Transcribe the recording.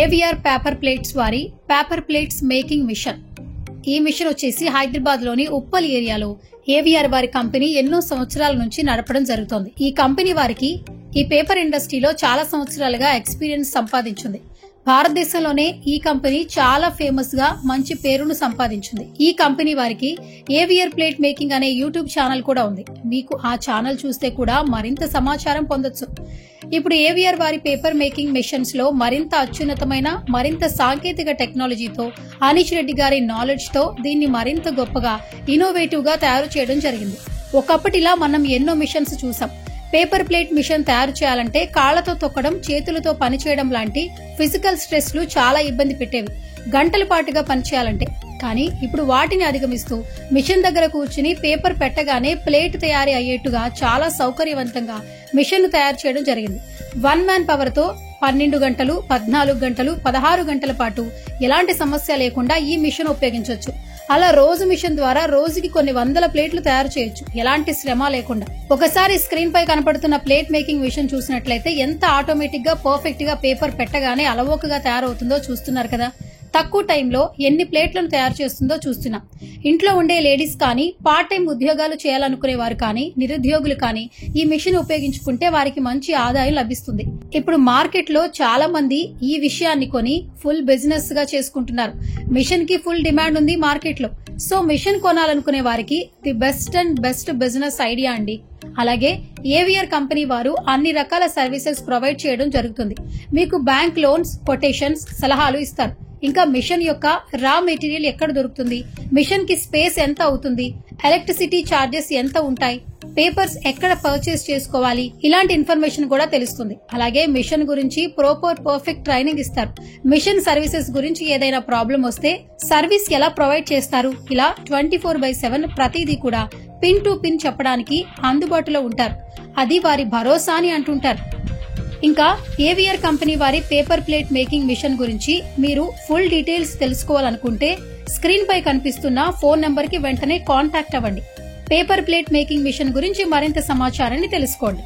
AVR paper plates వారి paper plates making machine. ఈ machine వచ్చేసి హైదరాబాద్ లోని ఉప్పల్ ఏరియాలో ఏవిఆర్ వారి కంపెనీ ఎన్నో సంవత్సరాల నుంచి నడపడం జరుగుతోంది. ఈ కంపెనీ వారికి ఈ పేపర్ ఇండస్ట్రీలో చాలా సంవత్సరాలుగా ఎక్స్పీరియన్స్ సంపాదించింది. భారతదేశంలోనే ఈ కంపెనీ చాలా ఫేమస్ గా మంచి పేరును సంపాదించింది. ఈ కంపెనీ వారికి ఏవిఆర్ ప్లేట్ మేకింగ్ అనే యూట్యూబ్ ఛానల్ కూడా ఉంది. మీకు ఆ ఛానల్ చూస్తే కూడా మరింత సమాచారం పొందొచ్చు. ఇప్పుడు ఏవిఆర్ వారి పేపర్ మేకింగ్ మిషన్స్ లో మరింత అత్యున్నతమైన మరింత సాంకేతిక టెక్నాలజీతో అనీష్ రెడ్డి గారి నాలెడ్జ్ తో దీన్ని మరింత గొప్పగా ఇన్నోవేటివ్ గా తయారు చేయడం జరిగింది. ఒకప్పటిలా మనం ఎన్నో మిషన్స్ చూసాం. పేపర్ ప్లేట్ మిషన్ తయారు చేయాలంటే కాళ్లతో తొక్కడం, చేతులతో పనిచేయడం లాంటి ఫిజికల్ స్ట్రెస్ లు చాలా ఇబ్బంది పెట్టేవి, గంటల పాటుగా పనిచేయాలంటే. కానీ ఇప్పుడు వాటిని అధిగమిస్తూ మిషన్ దగ్గర కూర్చుని పేపర్ పెట్టగానే ప్లేట్ తయారీ అయ్యేట్టుగా చాలా సౌకర్యవంతంగా మిషన్ తయారు చేయడం జరిగింది. 1 మ్యాన్ పవర్ తో 12 గంటలు, 14 గంటలు, 16 గంటల పాటు ఎలాంటి సమస్య లేకుండా ఈ మిషన్ ఉపయోగించవచ్చు. అలా రోజు మిషన్ ద్వారా రోజుకి కొన్ని వందల ప్లేట్లు తయారు చేయొచ్చు, ఎలాంటి శ్రమ లేకుండా. ఒకసారి స్క్రీన్ పై కనపడుతున్న ప్లేట్ మేకింగ్ మిషన్ చూసినట్లయితే ఎంత ఆటోమేటిక్ గా పర్ఫెక్ట్ గా పేపర్ పెట్టగానే అలవోకగా తయారవుతుందో చూస్తున్నారు కదా. తక్కువ టైంలో ఎన్ని ప్లేట్లను తయారు చేస్తుందో చూస్తున్నాం. ఇంట్లో ఉండే లేడీస్ కానీ, పార్ట్ టైం ఉద్యోగాలు చేయాలనుకునే వారు కానీ, నిరుద్యోగులు కానీ ఈ మిషన్ ఉపయోగించుకుంటే వారికి మంచి ఆదాయం లభిస్తుంది. ఇప్పుడు మార్కెట్ లో చాలా మంది ఈ విషయాన్ని కొని ఫుల్ బిజినెస్ గా చేసుకుంటున్నారు. మిషన్ కి ఫుల్ డిమాండ్ ఉంది మార్కెట్ లో. సో మిషన్ కొనాలనుకునే వారికి the best and best business idea అండి. అలాగే ఏవిఆర్ కంపెనీ వారు అన్ని రకాల సర్వీసెస్ ప్రొవైడ్ చేయడం జరుగుతుంది. మీకు బ్యాంక్ లోన్స్, కొటేషన్స్, సలహాలు ఇస్తారు. ఇంకా మిషన్ యొక్క రా మెటీరియల్ ఎక్కడ దొరుకుతుంది, మిషన్ కి స్పేస్ ఎంత అవుతుంది, ఎలక్ట్రిసిటీ ఛార్జెస్ ఎంత ఉంటాయి, పేపర్స్ ఎక్కడ పర్చేస్ చేసుకోవాలి, ఇలాంటి ఇన్ఫర్మేషన్ కూడా తెలుస్తుంది. అలాగే మిషన్ గురించి పర్ఫెక్ట్ ట్రైనింగ్ ఇస్తారు. మిషన్ సర్వీసెస్ గురించి ఏదైనా ప్రాబ్లం వస్తే సర్వీస్ ఎలా ప్రొవైడ్ చేస్తారు, ఇలా 24/7 ప్రతిదీ కూడా పిన్ టు పిన్ చెప్పడానికి అందుబాటులో ఉంటారు. అది వారి భరోసా అని అంటుంటారు. ఇంకా ఏవిఆర్ కంపెనీ వారి పేపర్ ప్లేట్ మేకింగ్ మిషన్ గురించి మీరు ఫుల్ డీటెయిల్స్ తెలుసుకోవాలనుకుంటే స్క్రీన్ పై కనిపిస్తున్న ఫోన్ నంబర్ కి వెంటనే కాంటాక్ట్ అవ్వండి. పేపర్ ప్లేట్ మేకింగ్ మిషన్ గురించి మరింత సమాచారాన్ని తెలుసుకోండి.